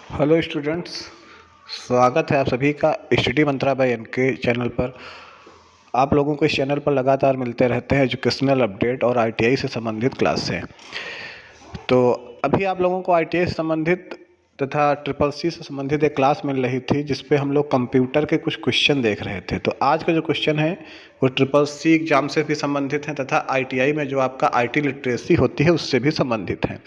Hello students, स्वागत है आप सभी का study Mantra by NK channel पर। आप लोगों को इस चैनल पर लगातार मिलते रहते हैं एजुकेशनल अपडेट और आईटीआई से संबंधित क्लास से। तो अभी आप लोगों को आईटीआई से संबंधित तथा ट्रिपल सी से संबंधित एक क्लास मिल रही थी जिसपे हम लोग कंप्यूटर के कुछ क्वेश्चन देख रहे थे। तो आज का जो क्वेश्चन है वो ट्रिपल सी एग्ज़ाम से भी संबंधित है तथा आईटीआई में जो आपका आईटी लिटरेसी होती है उससे भी संबंधित है।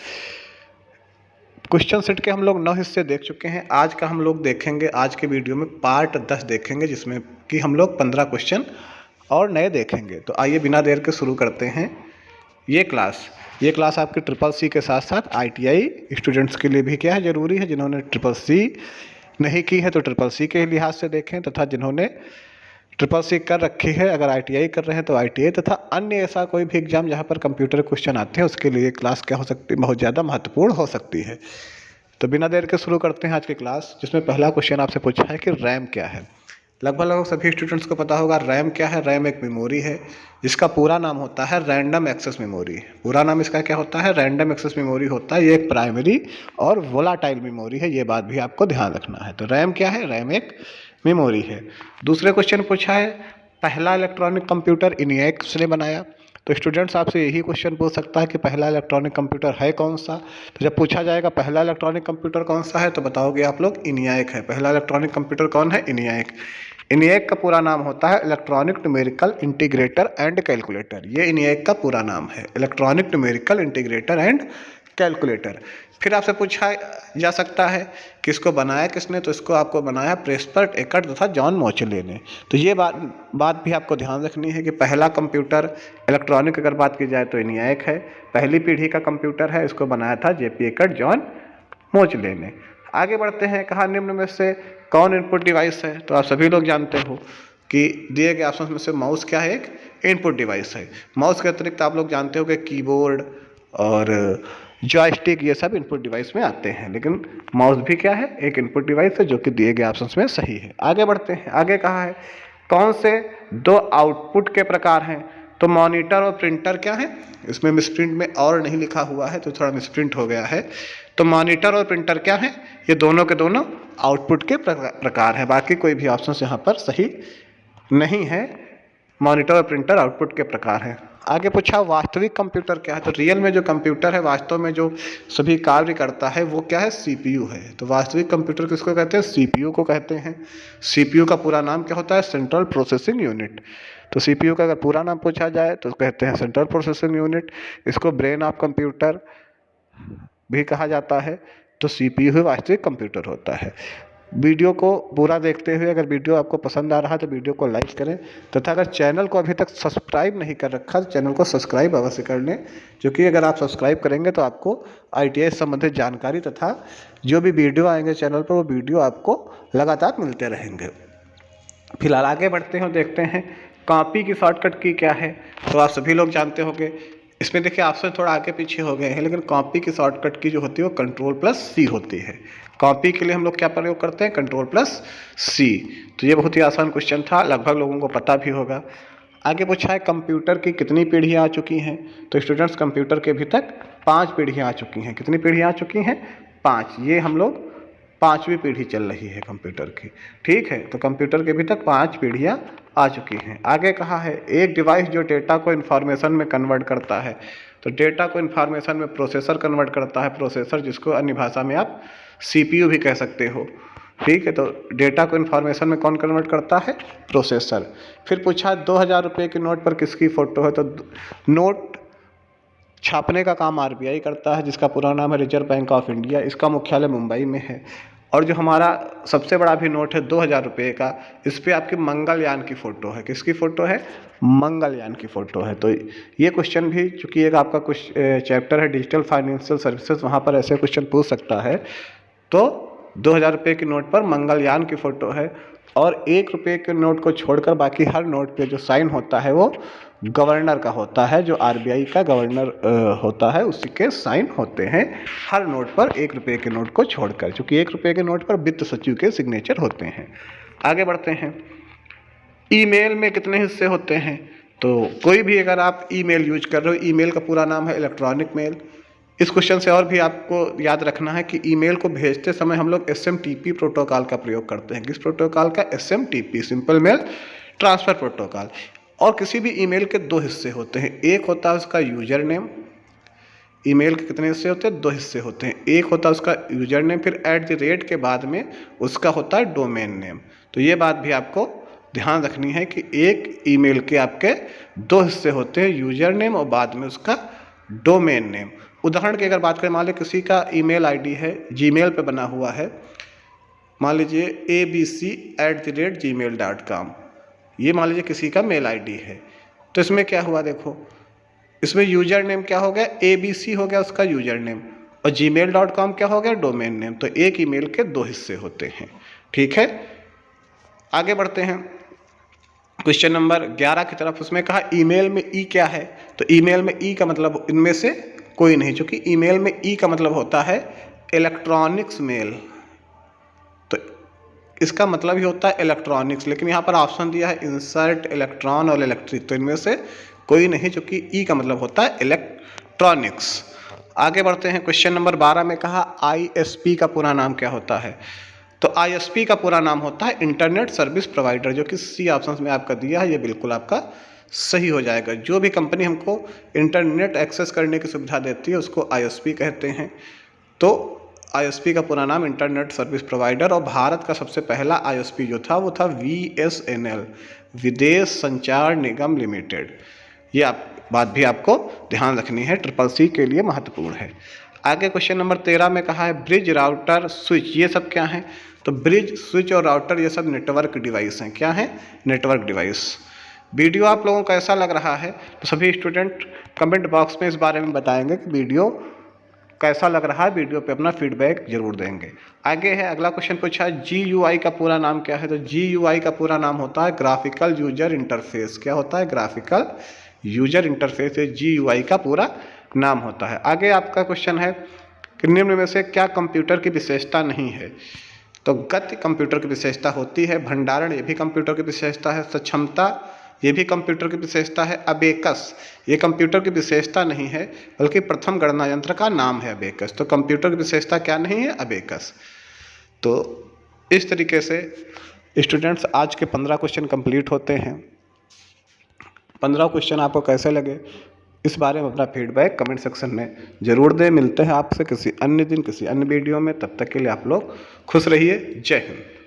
क्वेश्चन सेट के हम लोग 9 हिस्से देख चुके हैं। आज का हम लोग देखेंगे, आज के वीडियो में पार्ट 10 देखेंगे जिसमें कि हम लोग 15 क्वेश्चन और नए देखेंगे। तो आइए बिना देर के शुरू करते हैं ये क्लास आपके ट्रिपल सी के साथ साथ आईटीआई स्टूडेंट्स के लिए भी क्या है ज़रूरी है। जिन्होंने ट्रिपल सी नहीं की है तो ट्रिपल सी के लिहाज से देखें, तथा जिन्होंने ट्रिपल सी कर रखी है, अगर आईटीआई कर रहे हैं तो आईटीआई, तथा अन्य ऐसा कोई भी एग्जाम जहाँ पर कंप्यूटर क्वेश्चन आते हैं उसके लिए क्लास क्या हो सकती है, बहुत ज़्यादा महत्वपूर्ण हो सकती है। तो बिना देर के शुरू करते हैं आज की क्लास, जिसमें पहला क्वेश्चन आपसे पूछा है कि रैम क्या है। लगभग सभी स्टूडेंट्स को पता होगा रैम क्या है। रैम एक मेमोरी है जिसका पूरा नाम होता है रैंडम एक्सेस मेमोरी। पूरा नाम इसका क्या होता है? रैंडम एक्सेस मेमोरी होता है। ये एक प्राइमरी और वोलाटाइल मेमोरी है, ये बात भी आपको ध्यान रखना है। तो रैम क्या है? रैम एक मेमोरी है। दूसरे क्वेश्चन पूछा है पहला इलेक्ट्रॉनिक कंप्यूटर इनिएक ने बनाया। तो स्टूडेंट्स आपसे यही क्वेश्चन पूछ सकता है कि पहला इलेक्ट्रॉनिक कंप्यूटर है कौन सा। तो जब पूछा जाएगा पहला इलेक्ट्रॉनिक कंप्यूटर कौन सा है तो बताओगे आप लोग इनिएक है। पहला इलेक्ट्रॉनिक कंप्यूटर कौन है? इनिएक। इनिएक का पूरा नाम होता है electronic numerical integrator and calculator. ये इनिएक का पूरा नाम है, electronic numerical integrator and calculator. फिर आपसे पूछा जा सकता है कि इसको बनाया किसने, तो इसको आपको बनाया प्रेस्पर्ट एकर्ट तथा जॉन मोचले ने। तो ये बात भी आपको ध्यान रखनी है कि पहला कंप्यूटर इलेक्ट्रॉनिक अगर बात की जाए तो इनिएक है, पहली पीढ़ी का कंप्यूटर है, इसको बनाया था जेपी एकर्ट जॉन मोचले ने। आगे बढ़ते हैं, कहा निम्न में से कौन इनपुट डिवाइस है। तो आप सभी लोग जानते हो कि दिए गए ऑप्शन में से माउस क्या है? एक इनपुट डिवाइस है। माउस के अतिरिक्त आप लोग जानते हो कि कीबोर्ड और जॉयस्टिक ये सब इनपुट डिवाइस में आते हैं, लेकिन माउस भी क्या है? एक इनपुट डिवाइस है, जो कि दिए गए ऑप्शंस में सही है। आगे बढ़ते हैं, आगे कहा है कौन से दो आउटपुट के प्रकार हैं। तो मॉनिटर और प्रिंटर क्या है? इसमें मिसप्रिंट में और नहीं लिखा हुआ है तो थोड़ा मिसप्रिंट हो गया है। तो मॉनिटर और प्रिंटर क्या है? ये दोनों के दोनों आउटपुट के प्रकार है। बाकी कोई भी ऑप्शन यहाँ पर सही नहीं है। मॉनिटर और प्रिंटर आउटपुट के प्रकार हैं। आगे पूछा वास्तविक कंप्यूटर क्या है। तो रियल में जो कंप्यूटर है, वास्तव में जो सभी कार्य करता है वो क्या है? सीपीयू है। तो वास्तविक कंप्यूटर किसको कहते हैं? सीपीयू को कहते हैं। सीपीयू का पूरा नाम क्या होता है? Central processing unit. तो सीपीयू का अगर पूरा नाम पूछा जाए तो कहते हैं सेंट्रल प्रोसेसिंग यूनिट। इसको ब्रेन ऑफ कंप्यूटर भी कहा जाता है। तो सीपीयू ही वास्तविक कंप्यूटर होता है। वीडियो को पूरा देखते हुए अगर वीडियो आपको पसंद आ रहा है तो वीडियो को लाइक करें, तथा अगर चैनल को अभी तक सब्सक्राइब नहीं कर रखा तो चैनल को सब्सक्राइब अवश्य कर लें, क्योंकि अगर आप सब्सक्राइब करेंगे तो आपको आईटीआई से संबंधित जानकारी तथा जो भी वीडियो आएंगे चैनल पर वो वीडियो आपको लगातार मिलते रहेंगे। फिलहाल आगे बढ़ते हैं और देखते हैं कॉपी की शॉर्टकट की क्या है। तो आप सभी लोग जानते होंगे, इसमें देखिए ऑप्शन थोड़ा आगे पीछे हो गए हैं, लेकिन कॉपी की शॉर्टकट की जो होती है वो कंट्रोल+C होती है। कॉपी के लिए हम लोग क्या प्रयोग करते हैं? कंट्रोल+C। तो ये बहुत ही आसान क्वेश्चन था, लगभग लोगों को पता भी होगा। आगे पूछा है कंप्यूटर की कितनी पीढ़ियाँ आ चुकी हैं। तो स्टूडेंट्स कंप्यूटर के अभी तक 5 पीढ़ियाँ आ चुकी हैं। कितनी पीढ़ियाँ आ चुकी हैं? 5। ये हम लोग 5वीं पीढ़ी चल रही है कंप्यूटर की। ठीक है, तो कंप्यूटर के अभी तक 5 पीढ़ियाँ आ चुकी हैं। आगे कहा है एक डिवाइस जो डेटा को इन्फॉर्मेशन में कन्वर्ट करता है। तो डेटा को इन्फॉर्मेशन में प्रोसेसर कन्वर्ट करता है। प्रोसेसर जिसको अन्य भाषा में आप सीपीयू भी कह सकते हो। ठीक है, तो डेटा को इन्फॉर्मेशन में कौन कन्वर्ट करता है? प्रोसेसर। फिर पूछा 2000 रुपये के नोट पर किसकी फ़ोटो है। तो नोट छापने का काम आरबीआई करता है, जिसका पूरा नाम है रिजर्व बैंक ऑफ इंडिया। इसका मुख्यालय मुंबई में है। और जो हमारा सबसे बड़ा भी नोट है 2000 रुपये का, इस पर आपकी मंगलयान की फ़ोटो है। किसकी फ़ोटो है? मंगलयान की फ़ोटो है। तो ये क्वेश्चन भी, चूँकि एक आपका कुछ चैप्टर है डिजिटल फाइनेंशियल सर्विसेज, वहाँ पर ऐसे क्वेश्चन पूछ सकता है। तो 2000 रुपये के नोट पर मंगलयान की फ़ोटो है। और 1 रुपये के नोट को छोड़कर बाकी हर नोट पे जो साइन होता है वो गवर्नर का होता है। जो आरबीआई का गवर्नर होता है उसी के साइन होते हैं हर नोट पर, 1 रुपये के नोट को छोड़कर, क्योंकि 1 रुपये के नोट पर वित्त सचिव के सिग्नेचर होते हैं। आगे बढ़ते हैं, ईमेल में कितने हिस्से होते हैं। तो कोई भी अगर आप ईमेल यूज कर रहे हो, ईमेल का पूरा नाम है इलेक्ट्रॉनिक मेल। इस क्वेश्चन से और भी आपको याद रखना है कि ईमेल को भेजते समय हम लोग SMTP प्रोटोकॉल का प्रयोग करते हैं। किस प्रोटोकॉल का? SMTP, simple mail transfer protocol. और किसी भी ईमेल के दो हिस्से होते हैं। एक होता है उसका यूजर नेम। ईमेल के कितने हिस्से होते हैं? दो हिस्से होते हैं। एक होता है उसका यूजर नेम, फिर @ के बाद में उसका होता है डोमेन नेम। तो ये बात भी आपको ध्यान रखनी है कि एक ईमेल के आपके दो हिस्से होते हैं, यूजर नेम और बाद में उसका डोमेन नेम। उदाहरण की अगर बात करें, मान लीजिए किसी का ईमेल आईडी है, जीमेल पे बना हुआ है, मान लीजिए abc@gmail.com, ये मान लीजिए किसी का मेल आईडी है। तो इसमें क्या हुआ देखो, इसमें यूजर नेम क्या हो गया? ABC हो गया उसका यूजर नेम, और gmail.com क्या हो गया? Domain name. तो एक ईमेल के दो हिस्से होते हैं। ठीक है, आगे बढ़ते हैं क्वेश्चन नंबर 11 की तरफ। उसमें कहा ईमेल में ई क्या है? तो ईमेल में ई का मतलब इनमें से कोई नहीं, क्योंकि ईमेल में ई का मतलब होता है इलेक्ट्रॉनिक्स मेल। तो इसका मतलब ही होता है इलेक्ट्रॉनिक्स, लेकिन यहाँ पर ऑप्शन दिया है इंसर्ट इलेक्ट्रॉन और इलेक्ट्रिक, तो इनमें से कोई नहीं, क्योंकि ई का मतलब होता है इलेक्ट्रॉनिक्स। आगे बढ़ते हैं क्वेश्चन नंबर 12 में कहा ISP का पूरा नाम क्या होता है? तो ISP का पूरा नाम होता है इंटरनेट सर्विस प्रोवाइडर, जो कि सी ऑप्शन में आपका दिया है, ये बिल्कुल आपका सही हो जाएगा। जो भी कंपनी हमको इंटरनेट एक्सेस करने की सुविधा देती है उसको ISP कहते हैं। तो ISP का पूरा नाम इंटरनेट सर्विस प्रोवाइडर। और भारत का सबसे पहला ISP जो था वो था VSNL, विदेश संचार निगम लिमिटेड। ये बात भी आपको ध्यान रखनी है, CCC के लिए महत्वपूर्ण है। आगे क्वेश्चन नंबर 13 में कहा है ब्रिज, राउटर, स्विच, ये सब क्या हैं? तो ब्रिज, स्विच और राउटर ये सब नेटवर्क डिवाइस हैं। क्या हैं? Network device. वीडियो आप लोगों को कैसा लग रहा है? तो सभी स्टूडेंट कमेंट बॉक्स में इस बारे में बताएंगे कि वीडियो कैसा लग रहा है। वीडियो पे अपना फीडबैक जरूर देंगे। आगे है अगला क्वेश्चन पूछा है GUI का पूरा नाम क्या है? तो GUI का पूरा नाम होता है ग्राफिकल यूजर इंटरफेस। क्या होता है? ग्राफिकल यूजर इंटरफेस, GUI का पूरा नाम होता है। आगे आपका क्वेश्चन है कि निम्न में से क्या कंप्यूटर की विशेषता नहीं है? तो गति कंप्यूटर की विशेषता होती है, भंडारण ये भी कंप्यूटर की विशेषता है, सक्षमता ये भी कंप्यूटर की विशेषता है, अबेकस ये कंप्यूटर की विशेषता नहीं है, बल्कि प्रथम गणना यंत्र का नाम है अबेकस। तो कंप्यूटर की विशेषता क्या नहीं है? अबेकस। तो इस तरीके से स्टूडेंट्स आज के 15 क्वेश्चन कंप्लीट होते हैं। 15 क्वेश्चन आपको कैसे लगे इस बारे में अपना फीडबैक कमेंट सेक्शन में जरूर दें। मिलते हैं आपसे किसी अन्य दिन किसी अन्य वीडियो में, तब तक के लिए आप लोग खुश रहिए। जय हिंद।